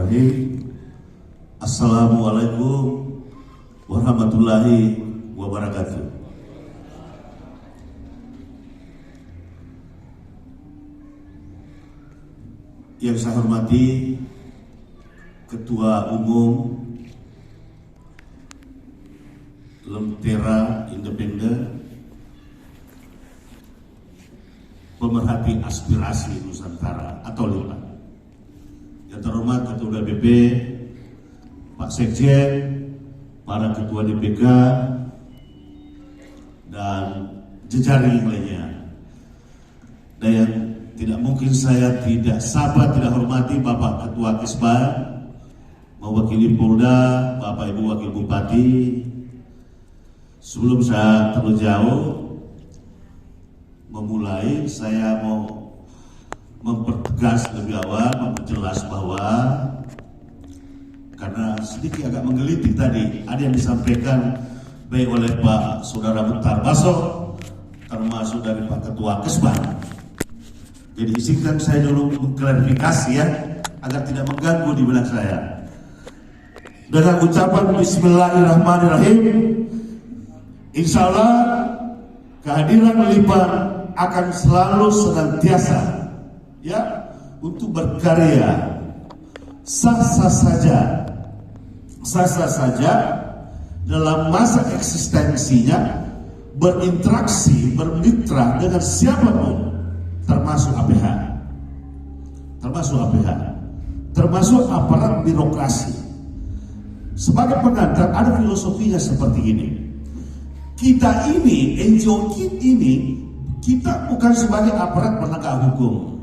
Bismillahirrahmanirrahim. Assalamualaikum warahmatullahi wabarakatuh. Yang saya hormati Ketua Umum Lentera Independen, pemerhati aspirasi Nusantara atau LIPA. Yang terhormat Ketua DPP, Pak Sekjen, para Ketua DPK, dan jejaring lainnya. Dan yang tidak mungkin saya tidak sapa, tidak hormati Bapak Ketua Kesbah, mewakili Polda, Bapak Ibu Wakil Bupati. Sebelum saya terlalu jauh memulai, saya mau mempertegas lebih awal, memperjelas bahwa karena sedikit agak menggelitik tadi, ada yang disampaikan baik oleh Pak Saudara Bentar Baso, termasuk dari Pak Ketua Kesbah. Jadi izinkan saya dulu mengklarifikasi ya, agar tidak mengganggu di belakang saya. Dengan ucapan Bismillahirrahmanirrahim, insya Allah kehadiran LIPA akan selalu senantiasa ya untuk berkarya sah-sah saja dalam masa eksistensinya, berinteraksi, bermitra dengan siapapun, termasuk APH, termasuk aparat birokrasi. Sebagai pengantar, ada filosofinya seperti ini. Kita ini, NGO ini, kita bukan sebagai aparat penegak hukum.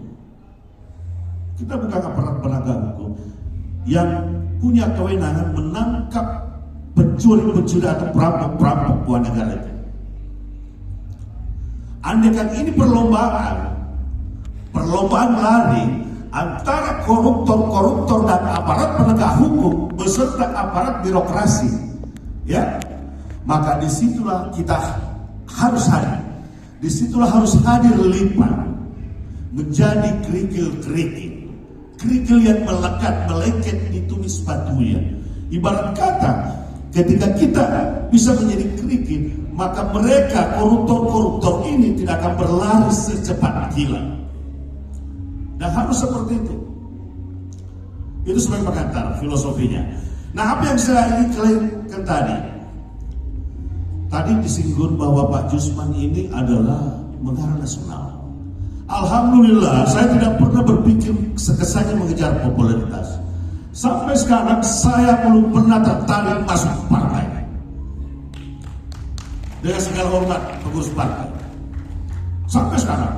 Kita bukan aparat penegak hukum yang punya kewenangan menangkap pencuri-pencuri atau perampok-perampok uang negara itu. Andaikan ini perlombaan lari antara koruptor dan aparat penegak hukum beserta aparat birokrasi, ya, maka disitulah kita harus hadir. Disitulah harus hadir LIPA menjadi kerikil yang melekat, melengket di tumis batunya. Ibarat kata, ketika kita bisa menjadi kerikil, maka mereka koruptor ini tidak akan berlari secepat kilat. Dan harus seperti itu. Itu sebagai pengantar filosofinya. Nah, apa yang saya ingin klaimkan tadi? Tadi disinggung bahwa Pak Jusman ini adalah negara nasional. Alhamdulillah, saya tidak pernah berpikir sekesannya mengejar popularitas. Sampai sekarang saya belum pernah tertarik masuk partai. Dengan segala hormat pengurus partai. Sampai sekarang,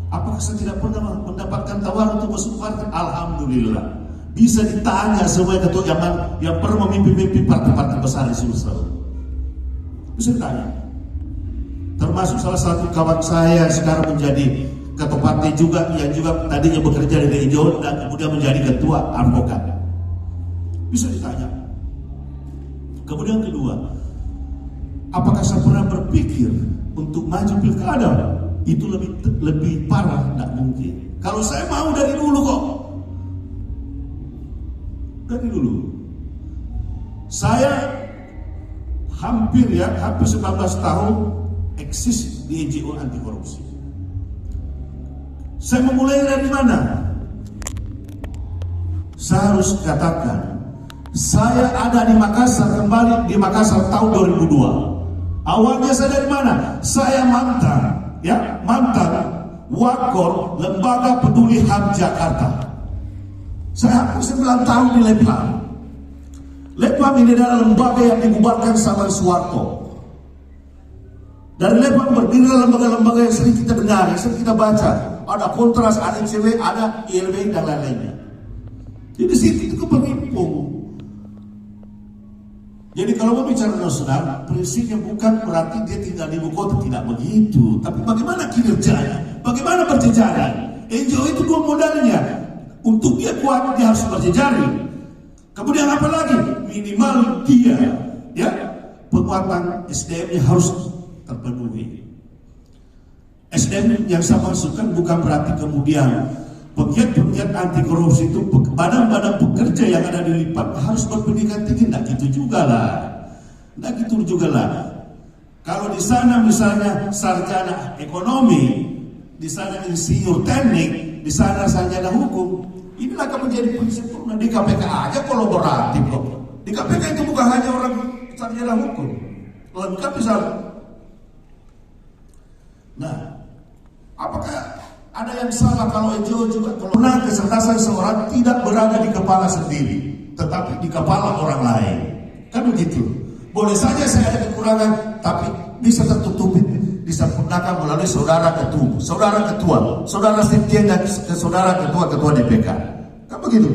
apakah saya tidak pernah mendapatkan tawaran untuk masuk partai? Alhamdulillah. Bisa ditanya semua ketua yang pernah memimpin partai-partai besar di Sulawesi. Bisa ditanya. Termasuk salah satu kawan saya yang sekarang menjadi ketua partai juga, yang juga tadinya bekerja di NGO dan kemudian menjadi ketua advokat. Bisa ditanya. Kemudian kedua, apakah saya pernah berpikir untuk maju pilkada? Itu lebih parah, tidak mungkin. Kalau saya mau dari dulu kok. Dari dulu. Saya hampir 19 tahun eksis di NGO anti korupsi. Saya memulai dari mana? Saya harus katakan, saya ada di Makassar, kembali di Makassar tahun 2002. Awalnya saya dari mana? Saya mantan Wakor Lembaga Peduli HAM Jakarta. Saya hampir 9 tahun di LEPAM. LEPAM ini adalah lembaga yang dibubarkan sama Soeharto. Dari LEPAM berdiri lembaga-lembaga yang sering kita dengar, yang sering kita baca. Ada Kontras, ada ICW, ada ILB dan lain-lainnya. Jadi situ itu kepemimpung. Jadi kalau mau bicara nasional, prinsipnya bukan berarti dia tinggal di ibu kota, tidak begitu. Tapi bagaimana kinerjanya, bagaimana berjejaring. NGO itu dua modalnya. Untuk dia kuat, dia harus berjejaring. Kemudian apa lagi? Minimal dia, penguatan SDM-nya harus terpenuhi. SDM yang saya maksudkan bukan berarti kemudian pegiat-pegiat anti korupsi itu badan-badan pekerja yang ada di Lipat harus berpendidikan tinggi. Nggak gitu juga lah. Kalau di sana misalnya sarjana ekonomi, di sana insinyur teknik, di sana sarjana hukum, inilah akan menjadi polisi sempurna. Di KPK aja kolaboratif loh. Di KPK itu bukan hanya orang sarjana hukum, lengkap di sana. Nah, apakah ada yang salah kalau NGO juga kalau kecerdasan seorang tidak berada di kepala sendiri, tetapi di kepala orang lain? Kan begitu. Boleh saja saya ada kekurangan, tapi bisa tertutupi, disempurnakan melalui saudara ketua, saudara sekjen dan saudara ketua DPK. Kan begitu.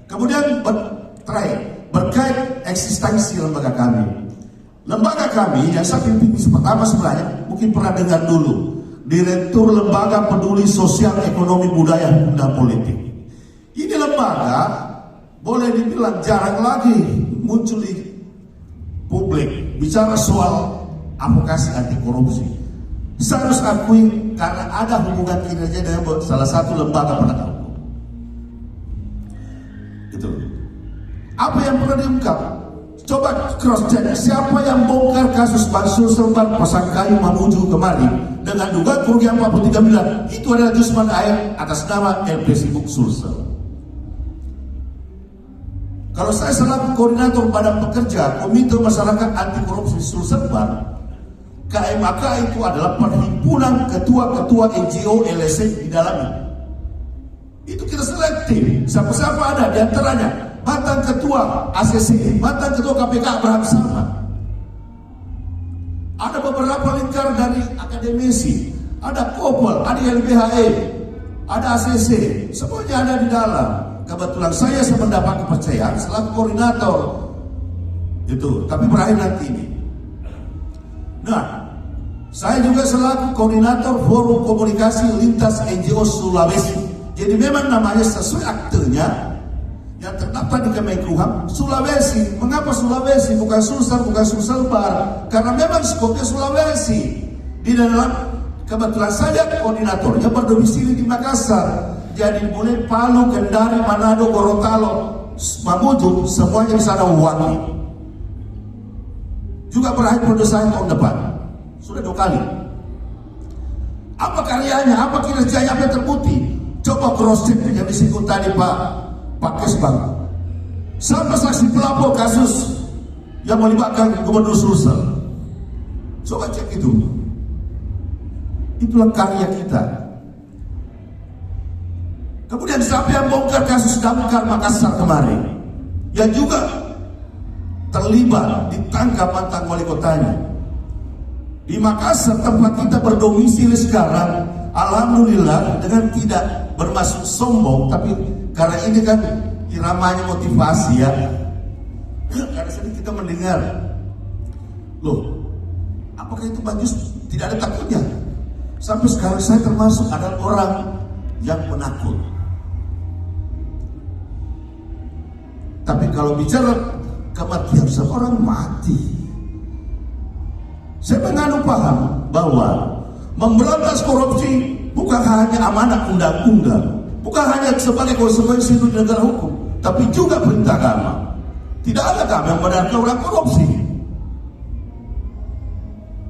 Kemudian terakhir, berkait eksistensi lembaga kami. Lembaga kami yang saya pimpin pertama sebenarnya mungkin pernah dengar dulu, Direktur Lembaga Peduli Sosial Ekonomi Budaya dan Politik. Ini lembaga boleh dibilang jarang lagi muncul di publik bicara soal advokasi anti korupsi. Saya harus akui karena ada hubungan kinerja dengan salah satu lembaga penegak hukum. Gitu. Apa yang pernah diungkap? Coba cross check siapa yang bongkar kasus Bansul Sulselbar Pasangkayu Mamuju kemarin dengan dugaan kerugian 43 miliar. Itu adalah Jusman Air atas nama LP Sibuk Sulsel. Kalau saya selaku koordinator badan pekerja Komite Masyarakat Anti Korupsi Sulselbar, KMAK itu adalah perhimpunan ketua-ketua NGO LSM di dalamnya. Itu kita selektif, siapa-siapa ada di antaranya mantan ketua ACC, mantan ketua KPK Abraham Samad. Ada beberapa lingkar dari akademisi, ada Kopel, ada LBHE, ada ACC, semuanya ada di dalam. Kebetulan saya mendapat kepercayaan selaku koordinator itu, tapi berakhir nanti ini. Nah, saya juga selaku koordinator Forum Komunikasi Lintas NGO Sulawesi. Jadi memang namanya sesuai aktenya yang terdaftar di Kemenkumham Sulawesi. Mengapa Sulawesi bukan Sulsel, bukan Sulselbar? Karena memang skopnya Sulawesi. Di dalam kebetulan saya koordinatornya berdomisili di Makassar. Jadi mulai Palu, Kendari, Manado, Gorontalo, Mamuju, semuanya di sana wakil. Juga berakhir periode saya tahun depan. Sudah 2 kali. Apa karyanya? Apa kinerjanya? Apa yang terbukti? Coba cross check yang disinggung tadi Pak Kesbang. Sama saksi pelapor kasus yang melibatkan Gubernur Sulsel. Coba cek itu. Itulah karya kita. Kemudian siapa yang bongkar kasus Damkar Makassar kemarin, yang juga terlibat ditangkap mantan wali kotanya di Makassar, tempat kita berdomisili sekarang. Alhamdulillah, dengan tidak bermaksud sombong, tapi karena ini kan iramanya motivasi ya. Karena sedikit kita mendengar, loh, apakah itu Bajus tidak ada takutnya? Sampai sekarang saya termasuk adalah orang yang penakut. Tapi kalau bicara kematian seorang mati, saya menganut paham bahwa memberantas korupsi bukan hanya amanah undang-undang, bukan hanya sebagai konsekuensi di negara hukum, tapi juga perintah agama. Tidak ada agama yang membenarkan orang korupsi,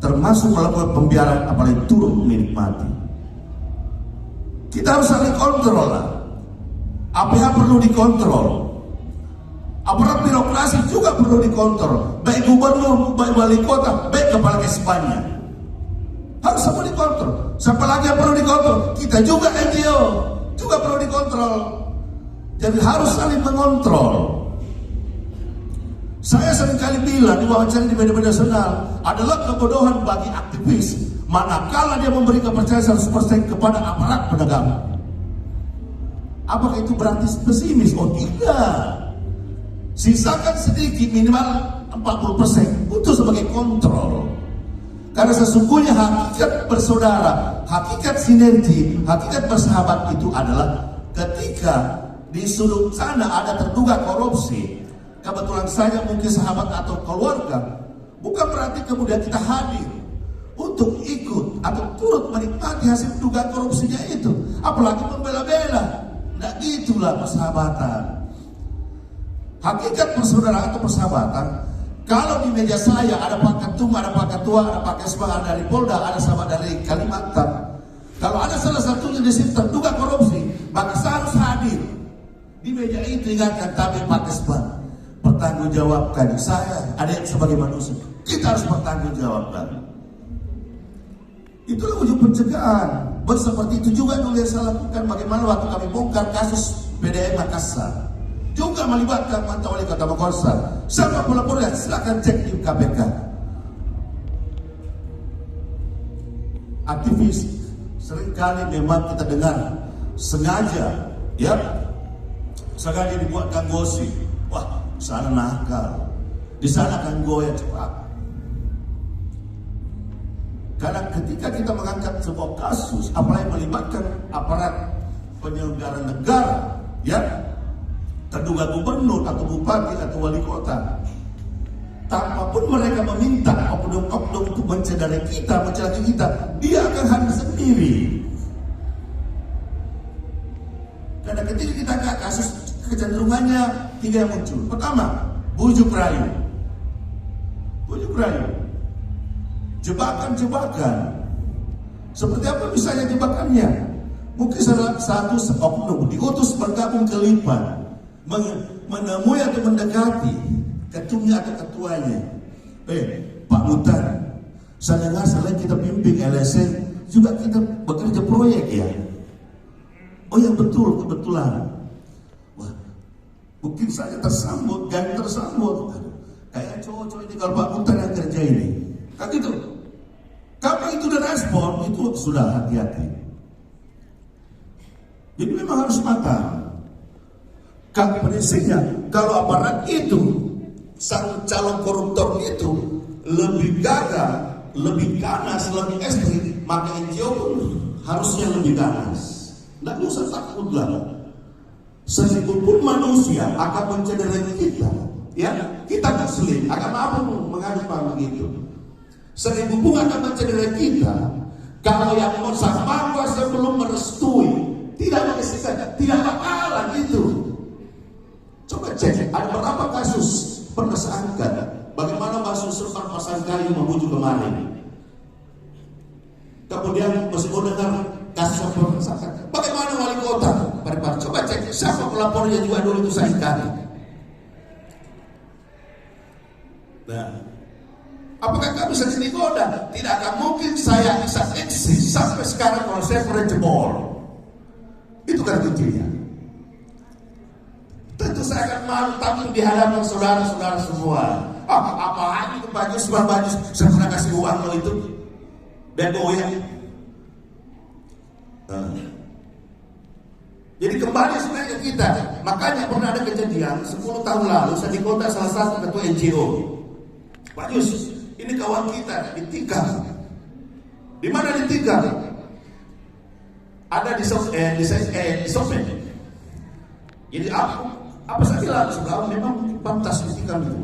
termasuk melakukan pembiaran apalagi turut menikmati. Kita harus saling kontrol lah. Apa yang perlu dikontrol, aparat birokrasi juga perlu dikontrol, baik gubernur, baik wali kota, baik kepala kesbangnya. Harus semua dikontrol. Siapa lagi yang perlu dikontrol? Kita juga NGO juga perlu dikontrol. Jadi harus saling mengontrol. Saya seringkali bilang di wawancara di media nasional, adalah kebodohan bagi aktivis manakala dia memberi kepercayaan 100% kepada aparat penegak. Apakah itu berarti pesimis? Oh tidak. Sisakan sedikit, minimal 40% untuk sebagai kontrol. Karena sesungguhnya hakikat bersaudara, hakikat sinergi, hakikat bersahabat itu adalah ketika di sudut sana ada terduga korupsi, kebetulan saja mungkin sahabat atau keluarga, bukan berarti kemudian kita hadir untuk ikut atau turut menikmati hasil dugaan korupsinya itu, apalagi membela-bela. Nah, itulah persahabatan. Hakikat persaudaraan atau persahabatan, kalau di meja saya ada Pak Ketum, ada Pak Ketua, ada Pak Kesbang, ada dari Polda, ada sahabat dari Kalimantan. Kalau ada salah satunya di situ terduga korupsi, maka saya harus hadir di meja itu. Ingatkan kami Pak Kesbang, pertanggungjawabkan saya, ada yang sebagai manusia, kita harus bertanggungjawabkan. Itulah wujud pencegahan. Seperti itu juga dulu yang saya lakukan bagaimana waktu kami bongkar kasus PDM Makassar, juga melibatkan mantan wali kota Makassar. Siapa pelapornya? Silakan cek di KPK. Aktivis seringkali memang kita dengar sengaja, ya, sengaja dibuatkan gosip. Wah, sana nakal, di sana kan goyah cepat. Karena ketika kita mengangkat sebuah kasus, apalagi melibatkan aparat penyelenggara negara, ya, terduga gubernur atau bupati atau wali kota, tanpa pun mereka meminta oknum-oknum untuk mencederai kita, mencelakai kita, dia akan hadir sendiri. Karena ketika kita angkat kasus, kecenderungannya tiga yang muncul. Pertama, bujuk rayu. Bujuk rayu. Jebakan-jebakan. Seperti apa misalnya jebakannya? Mungkin salah satu oknum diutus bergabung ke Lipan, menemui atau mendekati ketumnya atau ketuanya. Pak Mutar, saya dengar selain kita pimpin LSM, juga kita bekerja proyek ya. Oh ya betul, kebetulan. Wah, mungkin saya tersambut, gang tersambut. Kayak cowok-cowok ini kalau Pak Mutar yang kerja ini. Kan gitu. Kapan itu udah respon, itu sudah hati-hati. Jadi memang harus matang. Prinsipnya, kalau aparat itu, sang calon koruptor itu lebih gagah, lebih ganas, lebih ekstrim, maka NGO pun harusnya lebih ganas. Tidak usah takutlah. Sekalipun pun manusia akan mencederai kita, ya, kita kesulitan, akan apa pun mengadu begitu. Seribu pun akan mencederai kita. Kalau yang sama sebelum merestui, tidak mengizinkan, tidak bakalan itu. Coba cek, ada berapa kasus perkasaan bagaimana Mbak Susul Pasangkayu memuju kemarin. Kemudian masih mau dengar kasus perkasaan. Bagaimana wali kota? Coba cek, siapa pelapornya juga dulu itu saya ikat. Nah, apakah kami bisa digoda? Tidak akan mungkin saya bisa eksis sampai sekarang kalau saya pernah jebol. Itu kan kuncinya. Tentu saya akan malu tampil di hadapan saudara-saudara semua. Apa itu baju saya pernah kasih uang lo itu. Dan goyang. Jadi kembali sebenarnya ke kita. Makanya pernah ada kejadian 10 tahun lalu saya digoda salah satu ketua NGO. Pak Yus, ini kawan kita ditikam. Di mana ditikam? Ada di Sopen. Jadi apa saya bilang sebenarnya memang pantas ditikam itu.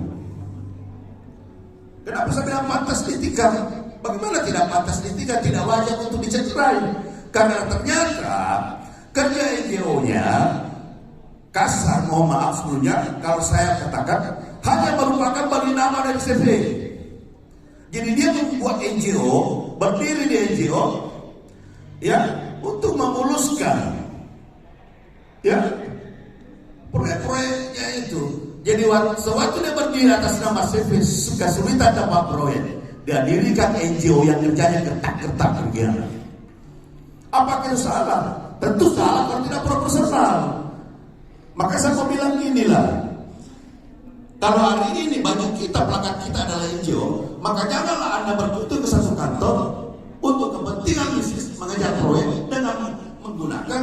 Kenapa saya bilang pantas ditikam? Bagaimana tidak pantas ditikam? Tidak wajar untuk dicederai. Karena ternyata kerja NGO-nya kasar, mohon maaf sebelumnya kalau saya katakan hanya merupakan bagi nama dari CV. Jadi dia membuat NGO, berdiri di NGO, ya, untuk memuluskan, ya, proyek-proyeknya itu. Jadi sewaktu dia berdiri atas nama CV, kesulitan dapat proyek, dia dirikan NGO yang kerjanya kertak-kertak kegiatan. Apakah itu salah? Tentu salah kalau tidak proporsional. Maka saya mau bilang inilah. Kalau hari ini baju kita, plakat kita adalah NGO, maka janganlah Anda berkunjung ke satu kantor untuk kepentingan bisnis mengejar proyek dengan menggunakan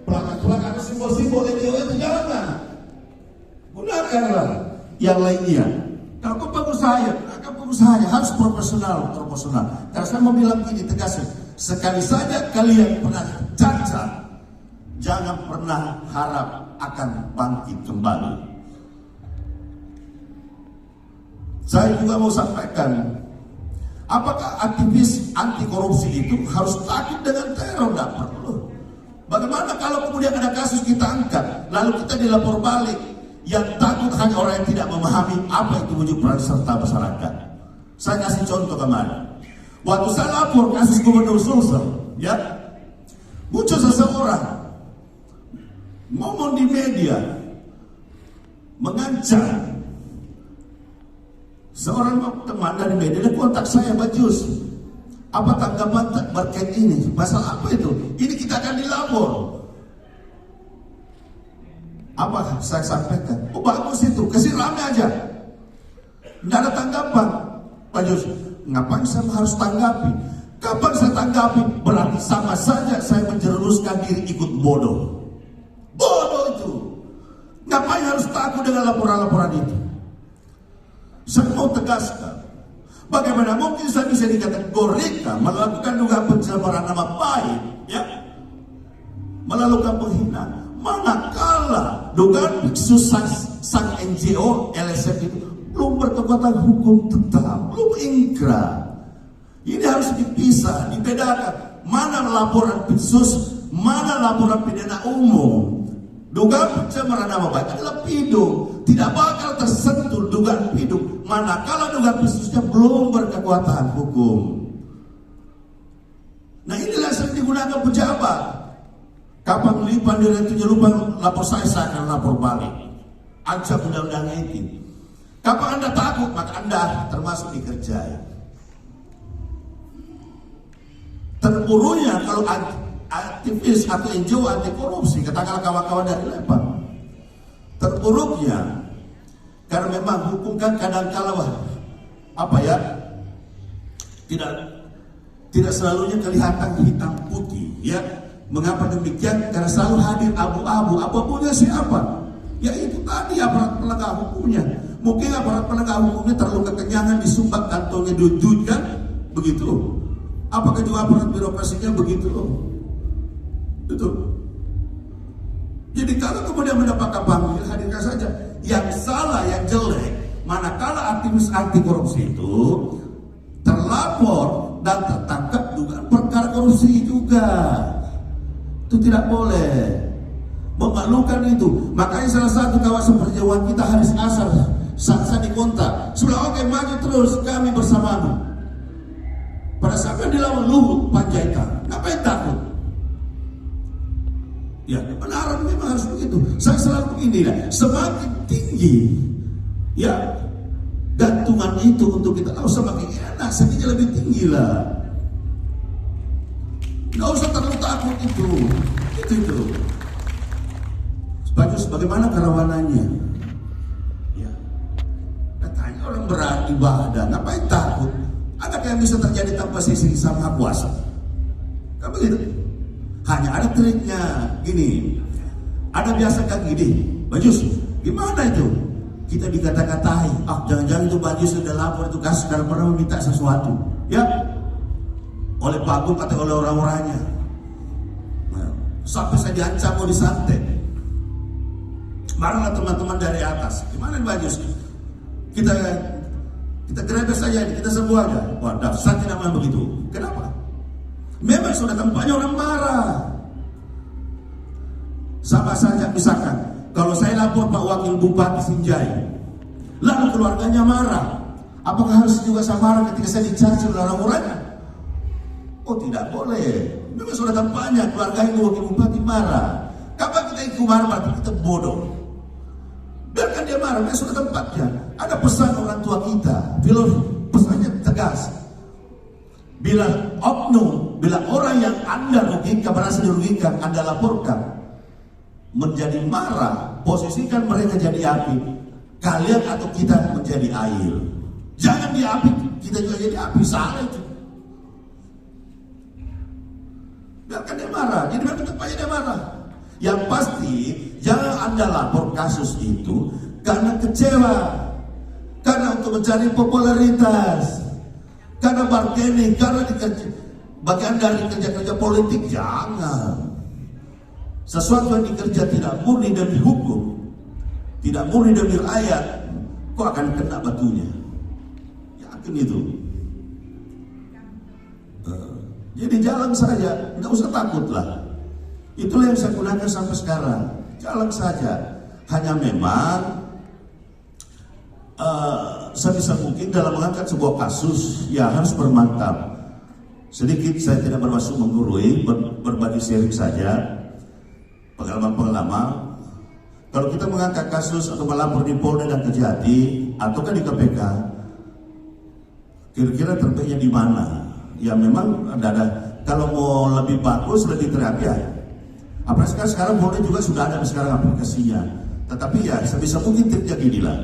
plakat-plakat simbol-simbol NGO itu. Jangan. Gunakanlah yang lainnya. Kalau pengusahanya harus proporsional. Karena saya mau bilang gini tegasnya, sekali saja kalian pernah cacat, jangan pernah harap akan bangkit kembali. Saya juga mau sampaikan, Apakah aktivis anti korupsi itu harus takut dengan teror? Tidak perlu. Bagaimana kalau kemudian ada kasus kita angkat, lalu kita dilapor balik? Yang takut hanya orang yang tidak memahami apa itu wujud peran serta masyarakat. Saya kasih contoh kemarin. Waktu saya lapor kasus Gubernur Sulsel, ya, muncul seseorang ngomong di media, mengancam. Seorang teman dari media dia kontak saya, Bajus, apa tanggapan terkait ini? Masalah apa itu? Ini kita akan dilapor. Apa saya sampaikan? Oh bagus itu, kasih rame aja. Tidak ada tanggapan. Bajus, ngapain saya harus tanggapi? Kapan saya tanggapi? Berarti sama saja saya menjerumuskan diri ikut bodoh. Bodoh itu. Ngapain harus takut dengan laporan-laporan itu? Saya mau tegaskan, bagaimana mungkin saya bisa dikategorikan melakukan dugaan pencemaran nama baik, ya, melakukan penghinaan, manakala dugaan biksu sang NGO LSM itu belum berkekuatan hukum tetap, belum ingkrah. Ini harus dipisah, dibedakan. Mana laporan biksus, mana laporan pidana umum. Dugaan pencemaran nama baik adalah pidum, tidak bakal tersentuh dugaan pidum manakala dugaan biksusnya belum berkekuatan hukum. Nah inilah yang sering digunakan pejabat. Kapan lipan direkturnya lupa lapor saya akan lapor balik. Ancam undang-undang itu. Kapan Anda takut maka Anda termasuk dikerjai. Terburunya kalau aktivis atau NGO anti korupsi, katakanlah kawan-kawan dari Lepan, terburuknya karena memang hukum kan kadang-kala tidak selalunya kelihatan hitam putih, ya. Mengapa demikian? Karena selalu hadir abu-abu. Abu-abunya siapa? Ya itu tadi aparat penegak hukumnya. Mungkin aparat penegak hukumnya terlalu kekenyangan disumbat kantongnya duit kan, begitu. Apakah juga aparat birokrasinya begitu? Betul. Jadi kalau kemudian mendapatkan panggil, hadirkan saja. Yang salah, yang jelek, manakala aktivis anti korupsi itu terlapor dan tertangkap dugaan perkara korupsi juga. Itu tidak boleh. Memalukan itu. Makanya salah satu kawasan perjauhan kita Haris Asar saat dikontak, sudah oke, maju terus kami bersamamu. Pada saat yang dilawan Luhut Panjaitan, ngapain takut? Ya, kebenaran memang harus begitu. Saya selalu begini lah, semakin tinggi ya gantungan itu untuk kita, semakin enak, sedikit lebih tinggi lah. Nggak usah terlalu takut itu. Bajus, bagaimana kerawanannya? Ya, katanya orang beribadah, ngapain takut? Adakah yang bisa terjadi tanpa sisi sama kuasa? Kan begitu? Hanya ada triknya gini. Ada biasa kan gini, Bajus, gimana itu? Kita dikata-katai, jangan-jangan itu Bajus sudah lapor itu kasus karena pernah meminta sesuatu, ya, oleh Pak Agung atau oleh orang-orangnya. Nah, sampai saya diancam mau disantet. Marahlah teman-teman dari atas. Gimana Bajus? Kita grebes saja, kita semua aja. Wah, saya tidak mau begitu. Kenapa? Memang sudah tempatnya orang marah. Sama saja misalkan, kalau saya lapor Pak Wakil Bupati Sinjai, lalu keluarganya marah, apakah harus juga saya marah ketika saya dicaci oleh orang-orangnya? Oh tidak boleh. Memang sudah tempatnya keluarga yang Wakil Bupati marah. Kapan kita ikut marah berarti kita bodoh. Biarkan dia marah, memang sudah tempatnya. Ada pesan orang tua kita, pesannya tegas. Bila oknum, bila orang yang Anda rugikan, merasa dirugikan, Anda laporkan, menjadi marah, posisikan mereka jadi api, kalian atau kita menjadi air. Jangan dia api, kita juga jadi api, salah itu. Biarkan dia marah, jadi memang tempatnya dia marah. Yang pasti, jangan Anda lapor kasus itu karena kecewa, karena untuk mencari popularitas, karena bargaining, karena bagian dari kerja-kerja politik. Jangan. Sesuatu yang dikerja tidak murni demi hukum, tidak murni demi rakyat, kok akan kena batunya. Yakin itu. Jadi jalan saja, nggak usah takutlah. Itulah yang saya gunakan sampai sekarang. Jalan saja. Hanya memang sebisa mungkin dalam mengangkat sebuah kasus ya harus bermantap. Sedikit saya tidak bermaksud menggurui, berbagi sharing saja pengalaman-pengalaman. Kalau kita mengangkat kasus atau melapor di Polda dan Kejati ataukah di KPK, kira-kira terbaiknya di mana? Ya memang ada. Kalau mau lebih bagus, lebih terapi ya. Apalagi sekarang Polda juga sudah ada sekarang aplikasinya. Tetapi ya sebisa mungkin tipnya ginilah.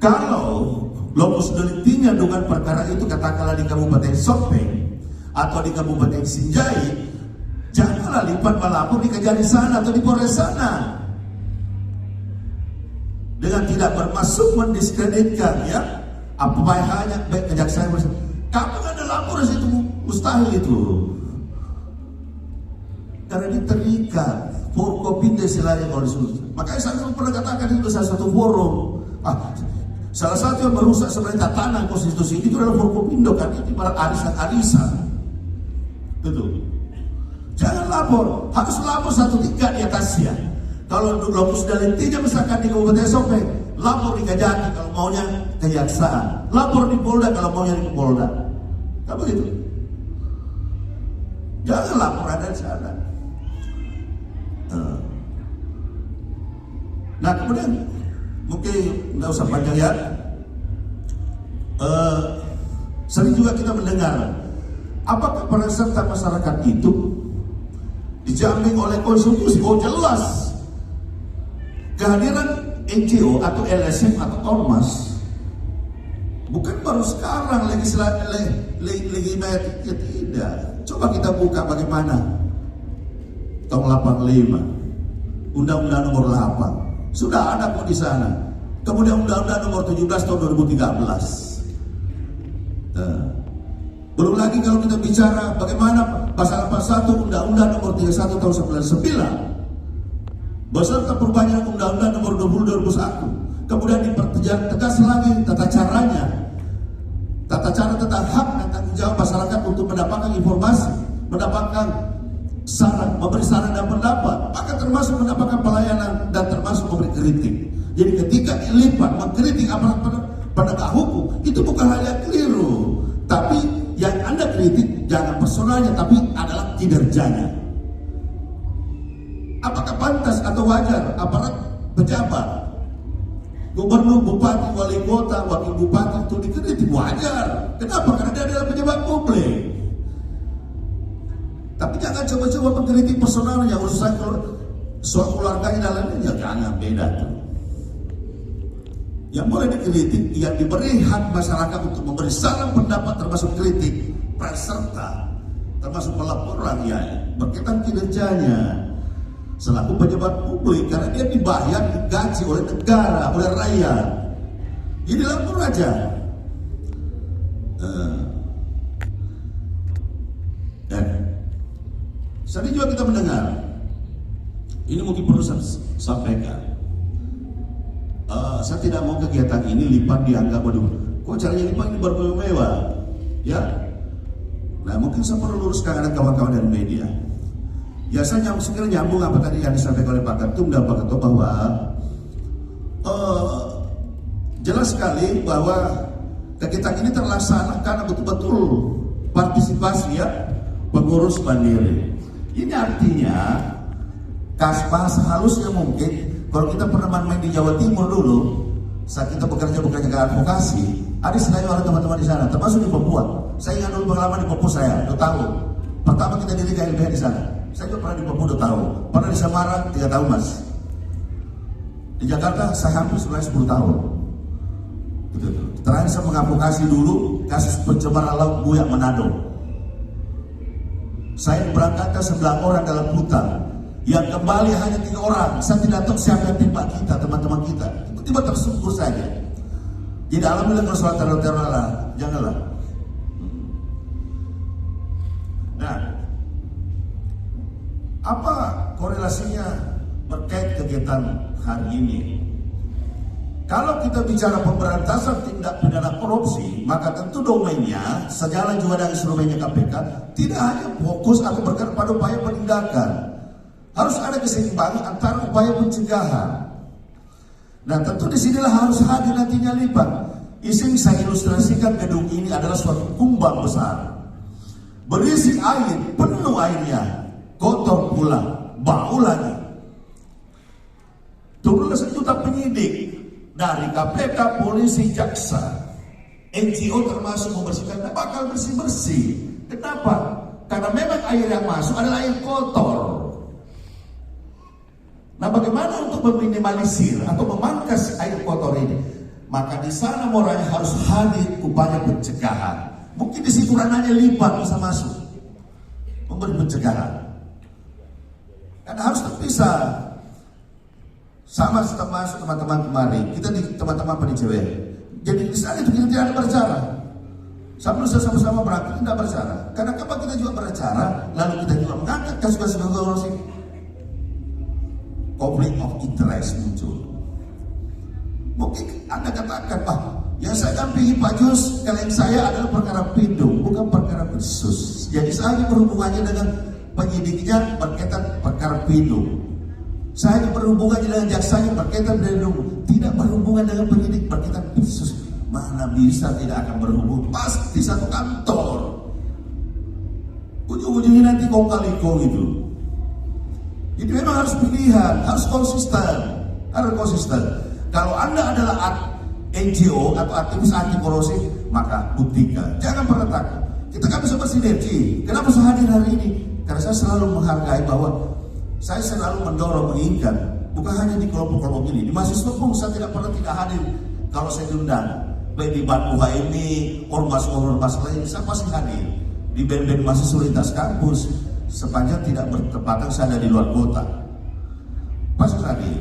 Kalau lokus deliktinya dengan perkara itu katakanlah di Kabupaten Sopeng atau di Kabupaten Sinjai, janganlah lipat melapor di Kejari sana atau di Polres sana dengan tidak bermaksud mendiskreditkan ya. Apa hanya baik kejaksaan kamu ada lapor di situ, mustahil itu karena dia terikat forkopimda istilahnya kalau disuruh. Makanya saya pernah katakan itu salah satu forum. Salah satu yang merusak sebenarnya tatanan konstitusi itu adalah forkopindo kan, itu ibarat arisan-arisan. Itu. Jangan lapor, harus lapor satu tingkat di atasnya. Kalau lokus deliktinya misalkan di Kabupaten Sopeng, lapor di Kejati kalau maunya kejaksaan, lapor di Polda kalau maunya di Polda. Kan begitu. Jangan lapor ada di sana. Nah kemudian mungkin nggak usah panjang ya. Sering juga kita mendengar, apakah peran serta masyarakat itu dijamin oleh konstitusi? Oh jelas. Kehadiran NGO atau LSM atau Ormas bukan baru sekarang legislatif tidak. Coba kita buka bagaimana tahun 85 Undang-Undang nomor 8 sudah ada kok di sana. Kemudian Undang-Undang nomor 17 tahun 2013. Belum lagi kalau kita bicara bagaimana pasal 81 Undang-Undang nomor 31 tahun 99 beserta perubahan Undang-Undang nomor 20 2001. Kemudian dipertegas lagi tata caranya, tata cara tentang hak dan tanggung jawab masyarakat untuk mendapatkan informasi, mendapatkan saran, memberi saran dan pendapat, maka termasuk mendapatkan pelayanan dan termasuk memberi kritik. Jadi ketika dilipat mengkritik aparat penegak hukum, itu bukan hal yang keliru, tapi yang Anda kritik jangan personalnya, tapi adalah kinerjanya. Apakah pantas atau wajar aparat pejabat, gubernur, bupati, wali kota, wakil bupati itu dikritik? Wajar. Kenapa? Karena dia adalah pejabat publik. Tapi jangan coba-coba mengkritik personalnya, urusan soal keluarganya dalamnya, jangan, beda tuh. Yang boleh dikritik, yang diberi hak masyarakat untuk memberi saran pendapat termasuk kritik, peserta, termasuk pelaporan ya berkaitan kinerjanya selaku pejabat publik, karena dia dibayar, digaji oleh negara, oleh rakyat. Jadi lapor aja. Sering juga kita mendengar, ini mungkin perlu saya sampaikan. Saya tidak mau kegiatan ini lipat dianggap, waduh, kok caranya lipat ini bermewah, ya. Nah mungkin saya perlu luruskan ada kawan-kawan dari media. Ya saya sekiranya nyambung apa tadi yang disampaikan oleh Pak Ketum dan Pak Ketua bahwa jelas sekali bahwa kegiatan ini terlaksana karena betul-betul partisipasi ya pengurus mandiri. Ini artinya bahasa halusnya mungkin kalau kita pernah main di Jawa Timur dulu saat kita bekerja ke advokasi, ada istilahnya oleh teman-teman di sana, termasuk di Papua. Saya ingat dulu pengalaman di Papua saya 2 tahun. Pertama kita dirikan LBH di sana. Saya juga pernah di Papua 2 tahun, pernah di Semarang 3 tahun mas. Di Jakarta saya hampir sebenarnya 10 tahun. Gitu. Terakhir saya mengadvokasi dulu kasus pencemaran laut Buyak Manado. Saya berangkatkan 9 orang dalam hutan, yang kembali hanya 3 orang. Saya tidak tahu siapa yang tembak kita, teman-teman kita. Tiba-tiba tersungkur saja. Jadi alhamdulillah kalau soal teror-teror lah, janganlah. Nah, apa korelasinya berkait kegiatan hari ini? Kalau kita bicara pemberantasan tindak pidana korupsi, maka tentu domainnya sejalan juga dengan instrumennya KPK, tidak hanya fokus atau bergerak pada upaya penindakan. Harus ada keseimbangan antara upaya pencegahan. Nah, tentu disinilah harus hadir nantinya lipat. Isim saya ilustrasikan gedung ini adalah suatu kumbang besar, berisi air, penuh airnya, kotor pula, bau lagi. Turunlah sejuta penyidik dari KPK, polisi, jaksa, NGO termasuk membersihkan, tidak bakal bersih-bersih. Kenapa? Karena memang air yang masuk adalah air kotor. Nah, bagaimana untuk meminimalisir atau memangkas air kotor ini? Maka di sana moralnya harus hadir upaya pencegahan. Mungkin di situ ranahnya lipat bisa masuk, memberi pencegahan. Karena harus terpisah. Sama setelah masuk teman-teman kemarin, kita di teman-teman penicewek. Jadi di sana itu kita tidak ada berbicara. Sama-sama berangkat tidak berbicara. Karena kapan kita juga berbicara, lalu kita juga mengangkat kasus-kasus korupsi, konflik of interest muncul. Mungkin Anda katakan, yang saya dampingi Pak Jus, klien saya adalah perkara pidum, bukan perkara khusus. Jadi saya berhubungannya dengan penyidiknya berkaitan perkara pidum. Saya berhubungannya dengan jaksanya berkaitan dengan tidak berhubungan dengan penyidik berkaitan khusus. Mana bisa tidak akan berhubung? Pasti satu kantor. Ujung-ujungnya nanti kong kali kong gitu. Jadi memang harus pilihan, harus konsisten, Kalau Anda adalah NGO atau aktivis anti korupsi, maka buktikan. Jangan pernah takut. Kita kan bisa bersinergi. Kenapa saya hadir hari ini? Karena saya selalu menghargai bahwa saya selalu mendorong, menginginkan, bukan hanya di kelompok-kelompok ini, di mahasiswa pun saya tidak pernah tidak hadir kalau saya diundang. Baik di Batuha ini, ormas-ormas lain, saya pasti hadir. Di band-band mahasiswa lintas kampus, sepanjang tidak bertepatan saya ada di luar kota, pasti hadir.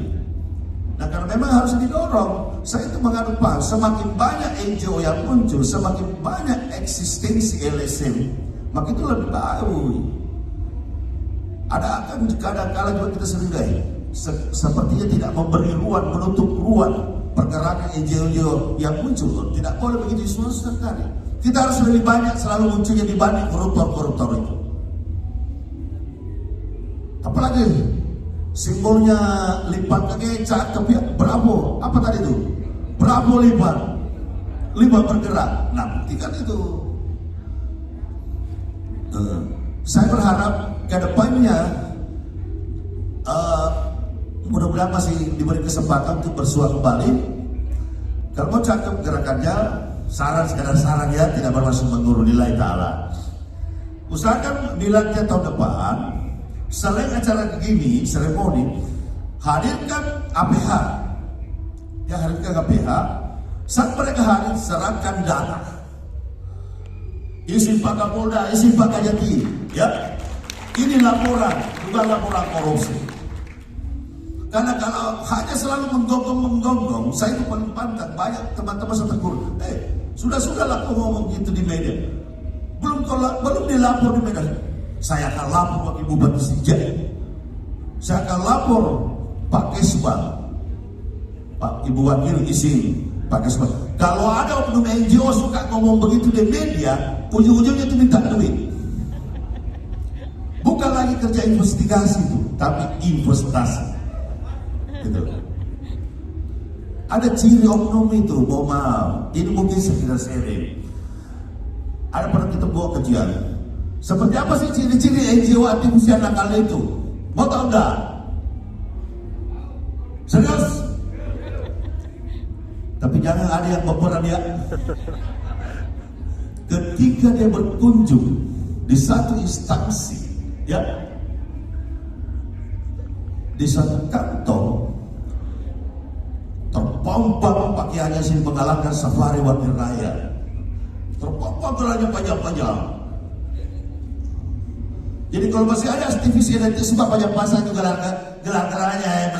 Nah, karena memang harus didorong. Saya itu menganut paham, semakin banyak NGO yang muncul, semakin banyak eksistensi LSM, maka itu lebih baik. Ada akan kadang-kala juga kita seringai sepertinya tidak memberi ruang, menutup ruang pergerakan NGO yang muncul. Tidak boleh begitu sekali. Kita harus lebih banyak selalu munculnya dibanding koruptor-koruptor itu. Apalagi simbolnya lipat kecak ke pihak Bravo. Apa tadi itu? Bravo lipat bergerak. Nah, buktikan itu. Saya berharap ke depannya mudah-mudahan masih diberi kesempatan untuk bersuara kembali. Kalau mau cakep gerakannya, sekadar saran ya, tidak bermaksud menggurui nilai ta'ala. Usahakan bilangnya tahun depan, selain acara begini, seremoni, hadirkan APH. Ya, hadirkan APH. Saat mereka hadir, serahkan dana. Isi Pak Kapolda, isi Pak Kajati, ya. Ini laporan, bukan laporan korupsi. Karena kalau hanya selalu menggonggong, saya itu paling pantang. Banyak teman-teman saya tegur, sudah-sudahlah kau ngomong gitu di media. Belum dilapor di media. Saya akan lapor Pak Ibu Bupati Sijak. Saya akan lapor Pak Kesbang, Pak Ibu Wakil izin Pak Kesbang. Kalau ada oknum NGO suka ngomong begitu di media, ujung-ujungnya itu minta duit. Bukan lagi kerja investigasi itu, tapi investasi. Gitu. Ada ciri oknum itu, mohon maaf, ini mungkin sekedar sharing. Ada pernah kita buat kajian. Seperti apa sih ciri-ciri NGO aktivis yang nakal itu? Mau tahu enggak? Serius? Tapi jangan ada yang baperan ya. Ketika dia berkunjung di satu instansi, ya, di satu kantor, terpampang pakaiannya sih mengalahkan safari wakil raya, terpampang gelanya panjang-panjang. Jadi kalau masih ada aktivis yang nanti suka panjang-panjang juga gelar-gelarnya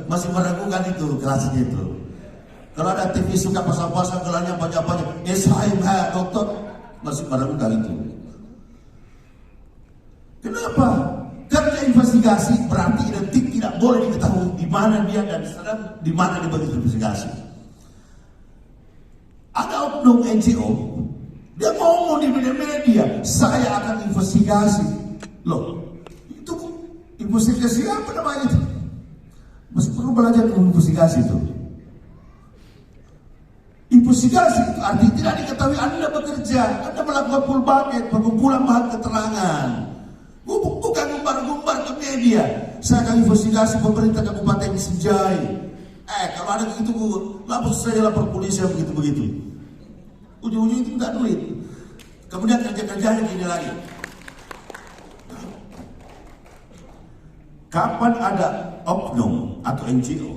masih meragukan itu kelasnya itu. Kalau ada aktivis suka pasang-pasang gelarnya panjang-panjang, dokter, masih meragukan itu. Kenapa? Kerja investigasi berarti identik tidak boleh diketahui di mana dia dan sedang di mana dia berinvestigasi. Ada oknum NGO, dia ngomong di media, saya akan investigasi. Loh, itu investigasi apa namanya itu? Masih perlu belajar investigasi itu. Investigasi itu artinya tidak diketahui Anda bekerja, Anda melakukan full bucket, pengumpulan bahan keterangan. Bukan gumbar-gumbar ke media. Saya akan investigasi pemerintah Kabupaten Sinjai. Kalau ada begitu, lapor saja, lapor polisi begitu-begitu. Ujung-ujung itu tidak duit. Kemudian kerja-kerjanya gini lagi. Kapan ada oknum atau NGO,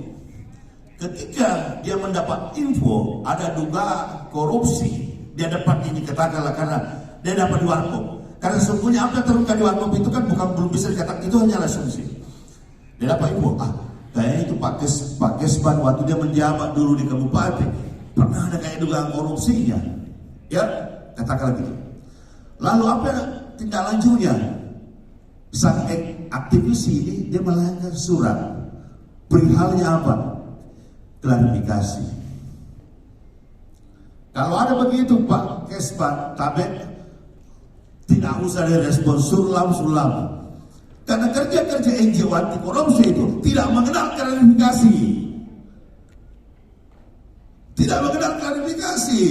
ketika dia mendapat info ada duga korupsi, dia dapat ini, katakanlah karena dia dapat di warkop. Karena sesungguhnya apa yang terungkap di warkop itu kan belum bisa dikatakan, itu hanya asumsi. Dia dapat info, kayaknya itu Pak Kesban waktu dia menjabat dulu di kabupaten pernah ada kayak dugaan korupsinya, ya katakanlah gitu. Lalu apa tindak lanjutnya? Sang aktivis ini dia melanggar surat. Perihalnya apa? Klarifikasi. Kalau ada begitu Pak Kesban, tidak usah direspon, sulam. Karena kerja-kerja NGO anti korupsi itu tidak mengenal klarifikasi. Tidak mengenal klarifikasi.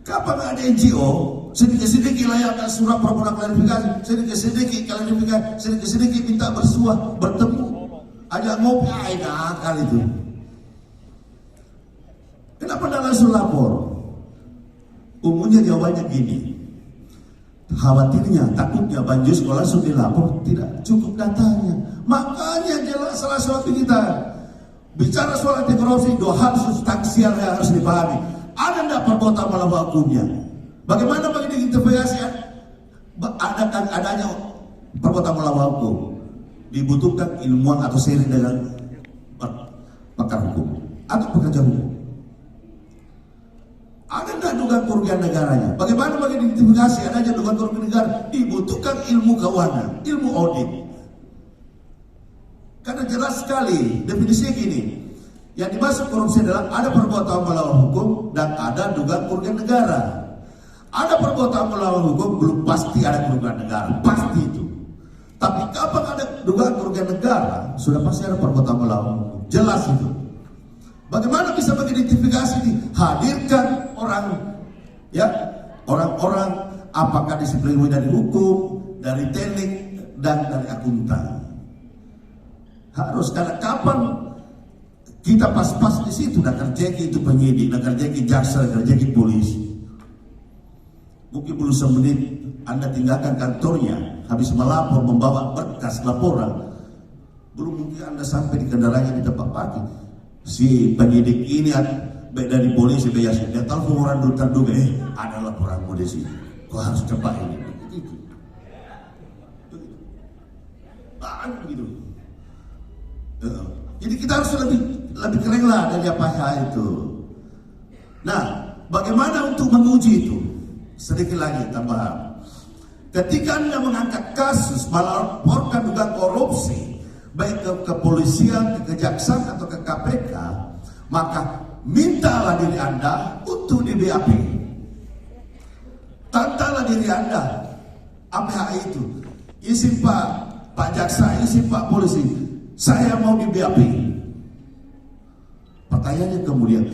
Kapan ada NGO sedikit-sedikit layakkan surat permohonan klarifikasi, sedikit-sedikit klarifikasi, sedikit-sedikit minta bersuah, bertemu, ajak ngopi, akal itu. Kenapa tidak langsung lapor? Umumnya jawabannya gini, khawatirnya, takutnya Banjus kalau langsung dilapor tidak cukup datanya. Makanya jelas salah satu kita bicara soal anti korupsi, dua hal substansial yang harus dipahami. Ada tidak perbuatan melawan hukumnya? Bagaimana bagi diidentifikasi adanya perbuatan melawan hukum? Dibutuhkan ilmuwan atau seri dengan pakar hukum atau pekerja hukum. Ada tidak dugaan kerugian negaranya? Bagaimana bagi diidentifikasi adanya dugaan kerugian negara? Dibutuhkan ilmu keuangan, ilmu audit. Karena jelas sekali definisinya gini. Yang dimaksud korupsi adalah ada perbuatan melawan hukum dan ada dugaan kerugian negara. Ada perbuatan melawan hukum belum pasti ada kerugian negara, pasti itu. Tapi kapan ada dugaan kerugian negara, sudah pasti ada perbuatan melawan hukum. Jelas itu. Bagaimana bisa mengidentifikasi ini? Hadirkan orang, ya, orang-orang apakah disiplin dari hukum, dari teknik, dan dari akuntan. Harus, karena kapan kita pas-pas di situ, nak kerjeki itu penyidik, nak kerjeki jaksa, nak kerjeki polisi. Mungkin belum semenit Anda tinggalkan kantornya, habis melapor, membawa berkas laporan, belum mungkin Anda sampai di kendaraannya di tempat parkir. Si penyidik ini baik dari polisi, biasa dia telepon orang dulu terduga, ada laporanmu di sini, kau harus cepat ini. Begitu. Begitu. Jadi kita harus lebih keren lah dari apa itu. Nah, bagaimana untuk menguji itu? Sedikit lagi tambahan. Ketika Anda mengangkat kasus, melaporkan dugaan korupsi, baik ke kepolisian, ke kejaksaan atau ke KPK, maka mintalah diri Anda untuk di BAP. Tantalah diri Anda, APH itu. Isi Pak Jaksa, isi Pak Polisi, saya mau di BAP. Pertanyaannya kemudian,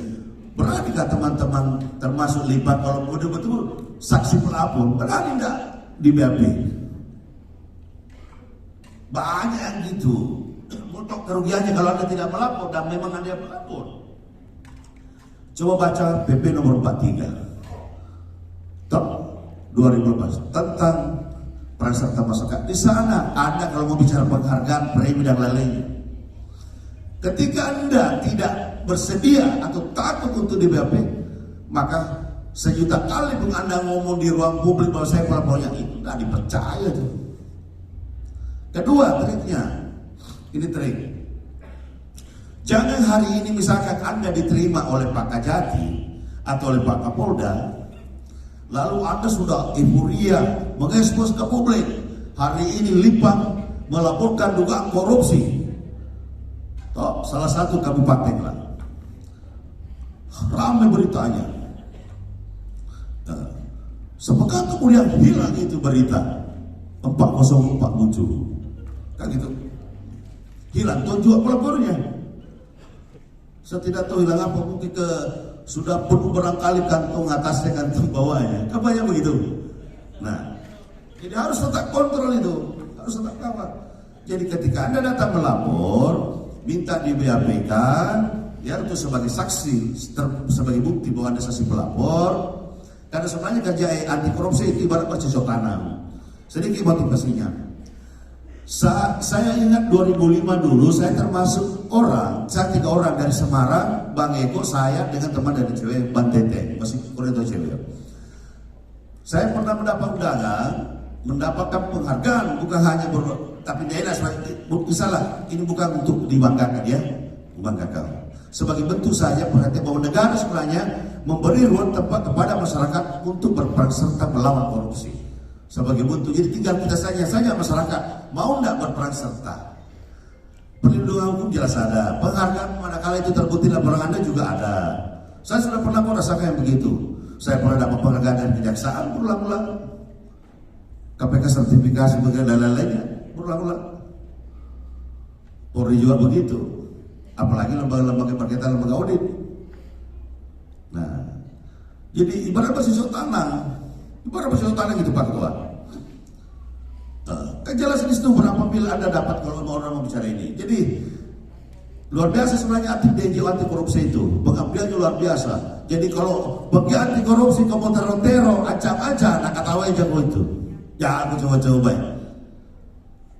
beranikah teman-teman termasuk libat kalau betul-betul saksi pelapor, berani enggak di BAP? Banyak yang gitu. Untuk kerugiannya kalau Anda tidak melapor dan memang Anda melapor. Coba baca PP nomor 43 tahun 2012 tentang prasarat masyarakat. Di sana Anda kalau mau bicara penghargaan, premi dan lain-lainnya. Ketika Anda tidak bersedia atau takut untuk di BAP, maka sejuta kali pun Anda ngomong di ruang publik bahwa saya pelapornya, itu tidak dipercaya tuh. Kedua triknya, ini trik. Jangan hari ini misalkan Anda diterima oleh Pak Kajati atau oleh Pak Kapolda, lalu Anda sudah euforia mengekspos ke publik. Hari ini Lipang melaporkan dugaan korupsi. Toh, salah satu kabupaten lah. Ramai beritanya. Sepekan kemudian hilang itu berita 404 muncul, kan gitu, hilang. Tuh juga pelapornya. Saya tidak tahu hilang apa, mungkin sudah penuh barangkali kantong atasnya, kantong bawahnya, kabarnya begitu. Nah, jadi harus tetap kontrol itu, harus tetap kawal. Jadi ketika Anda datang melapor, minta di BAP-kan, ya itu sebagai saksi, sebagai bukti bahwa Anda saksi pelapor. Karena sebenarnya kerja anti korupsi itu ibarat bercocok tanam. Sedikit motivasinya. Saya ingat 2005 dulu, saya termasuk saya 3 orang dari Semarang, Bang Eko, saya dengan teman dari cewek, Bang Tete, masih koridor cewek. Saya pernah mendapat undangan, mendapatkan penghargaan, bukan hanya tapi daerah, misalnya ini bukan untuk dibanggakan ya, membanggakan. Sebagai bentuk saja perhatian bahwa negara sebenarnya memberi ruang tempat kepada masyarakat untuk berperan serta melawan korupsi. Sebagai bentuk, jadi tinggal kita saja masyarakat mau tidak berperan serta. Perlindungan hukum jelas ada, penghargaan manakala itu terbukti laporan Anda juga ada. Saya sudah pernah merasakan yang begitu. Saya pernah dapat penghargaan dari kejaksaan berulang-ulang, KPK sertifikasi dan lain-lainnya berulang-ulang. Polri juga begitu, apalagi lembaga-lembaga berkaitan lembaga audit. Nah, jadi ibarat bercocok tanam gitu Pak Ketua. Kejelasan di situ berapa mil Anda dapat kalau orang mau bicara ini. Jadi luar biasa sebenarnya aktif di NGO anti korupsi itu, pengabdiannya luar biasa. Jadi kalau bagi anti korupsi kamu terotero, acak-acak, nak ketawa aja itu. Ya aku coba-coba.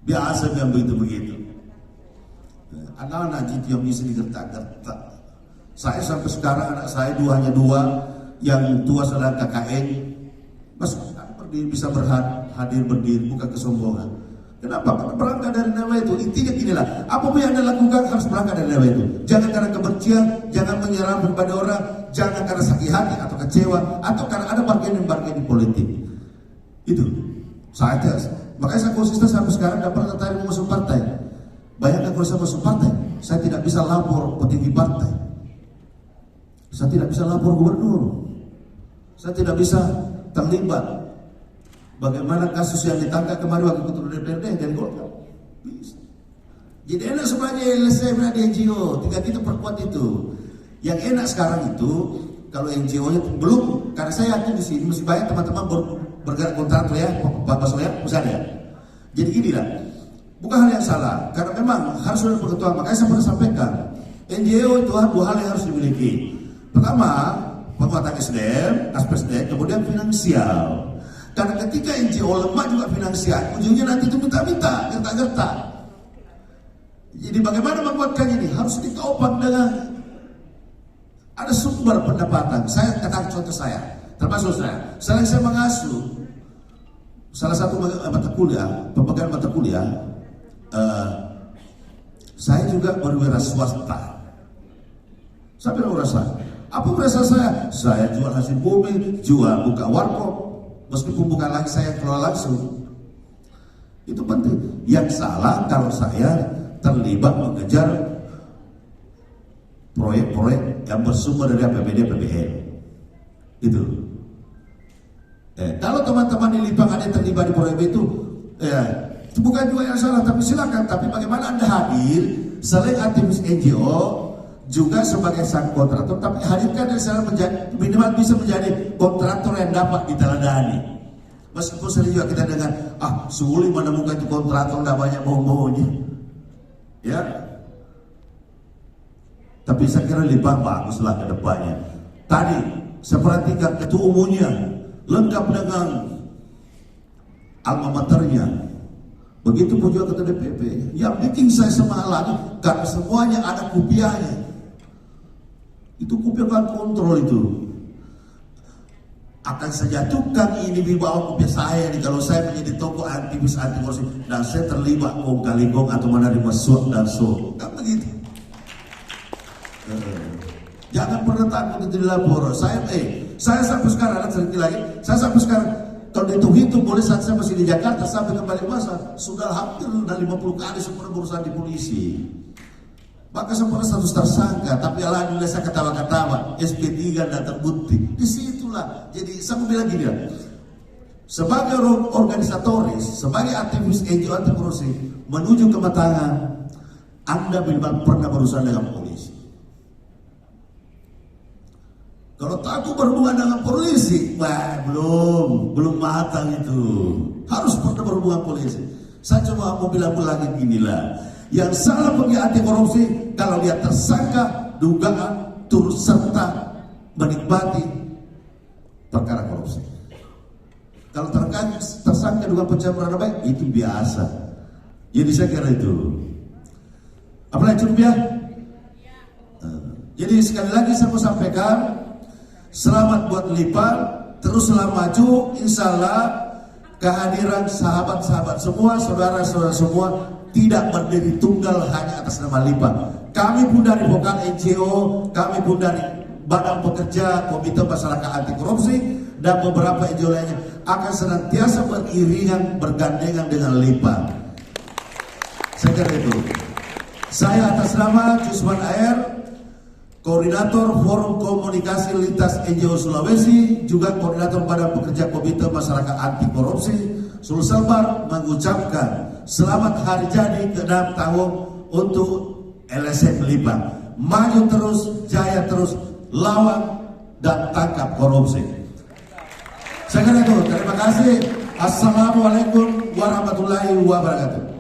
Biasa yang begitu. Anak-anak gitu yang bisa digertak-gertak. Saya sampai sekarang anak saya hanya 2, yang tua saudara KKN. Mas bisa hadir berdiri, bukan kesombongan. Kenapa? Karena berangkat dari nama itu. Intinya inilah, apapun yang Anda lakukan harus berangkat dari nama itu. Jangan karena kebencian, jangan menyerang kepada orang, jangan karena sakit hati atau kecewa, atau karena ada bargaining politik. Itu. Makanya saya konsisten sampai sekarang dapat tertarik masuk partai. Bayangkan kalau saya masuk partai, saya tidak bisa lapor petinggi partai. Saya tidak bisa lapor gubernur. Saya tidak bisa terlibat bagaimana kasus yang ditangkap kemarin wakil ketua DPRD dari Golkar. Bisa. Jadi enak sebenarnya LSM di NGO, tinggal kita perkuat itu. Yang enak sekarang itu kalau NGO-nya belum, karena saya yakin di sini masih banyak teman-teman bergerak kontrak ya, Pak Basoya, misalnya. Jadi inilah, bukan hal yang salah, karena memang harus ada pengetuaan. Makanya saya pernah sampaikan, NGO itu 2 hal yang harus dimiliki. Pertama, penguatan SDM, aspek SDM, kemudian finansial. Karena ketika NGO lemah juga finansial, ujungnya nanti itu minta-minta, gertak-gertak. Jadi bagaimana menguatkan ini? Harus ditopang dengan ada sumber pendapatan. Saya katakan contoh saya, termasuk saya. Selain saya mengasuh salah satu mata kuliah, pemegang mata kuliah, saya juga berwira swasta. Saya bilang merasa, apa merasa saya? Saya jual hasil bumi, jual buka warkop, meskipun bukan lagi saya kelola langsung. Itu penting. Yang salah kalau saya terlibat mengejar proyek-proyek yang bersumber dari APBD APBN. Itu. Kalau teman-teman di Lipang ada yang terlibat di proyek itu bukan juga yang salah, tapi silakan. Tapi bagaimana Anda hadir selain aktivis NGO juga sebagai sang kontraktor, tapi hadirkan dari sana minimal bisa menjadi kontraktor yang dapat diteladani. Meskipun sering juga kita dengan sulit menemukan itu kontraktor, tidak banyak bohong-bohongnya, ya. Tapi saya kira Lipang baguslah ke depannya. Tadi saya perhatikan ketua umumnya lengkap dengan alma maternya. Begitu pun juga ketua DPP. Yang bikin saya semangat karena semuanya ada kopiahnya. Itu kopiah kan kontrol itu. Akan saya jatuhkan ini di bawah kopiah saya nih, kalau saya menjadi tokoh aktivis anti korupsi dan saya terlibat kong kali kong atau menerima suap dan suap. Kan begitu. Jangan pernah takut untuk dilapor. Saya sampai sekarang, saya sampai sekarang kalau dihitung boleh saat saya masih di Jakarta sampai kembali masa sudah hampir 50 kali saya pernah berusaha di polisi. Maka saya pernah status tersangka, tapi alhamdulillah saya ketawa-ketawa, SP3 dan terbukti. Disitulah. Jadi saya bilang gini ya, sebagai organisatoris, sebagai aktivis NGO anti korupsi menuju kematangan, Anda minimal pernah berurusan dengan polisi. Kalau takut berhubungan dengan polisi, wah belum matang itu. Harus pernah berhubungan polisi. Saya cuma mau bilang lagi inilah, yang salah pergi anti korupsi kalau dia tersangka dugaan turut serta menikmati perkara korupsi. Kalau tersangka dugaan pencemaran nama baik itu biasa. Jadi saya kira itu. Apalagi cukup ya? Jadi sekali lagi saya mau sampaikan, selamat buat LIPA, teruslah maju, insya Allah kehadiran sahabat-sahabat semua, saudara-saudara semua tidak berdiri tunggal hanya atas nama LIPA. Kami pun dari vokal NGO, kami pun dari Badan Pekerja, Komite Masyarakat Anti Korupsi, dan beberapa NGO lainnya akan senantiasa beriringan, bergandengan dengan LIPA. Saya kira itu. Saya atas nama Jusman Air, Koordinator Forum Komunikasi Lintas NGO Sulawesi, juga Koordinator Badan Pekerja Komite Masyarakat Anti Korupsi, Sulselbar, mengucapkan selamat hari jadi ke-6 tahun untuk LSM LIPA. Maju terus, jaya terus, lawan dan tangkap korupsi. Saya kira itu. Terima kasih. Assalamualaikum warahmatullahi wabarakatuh.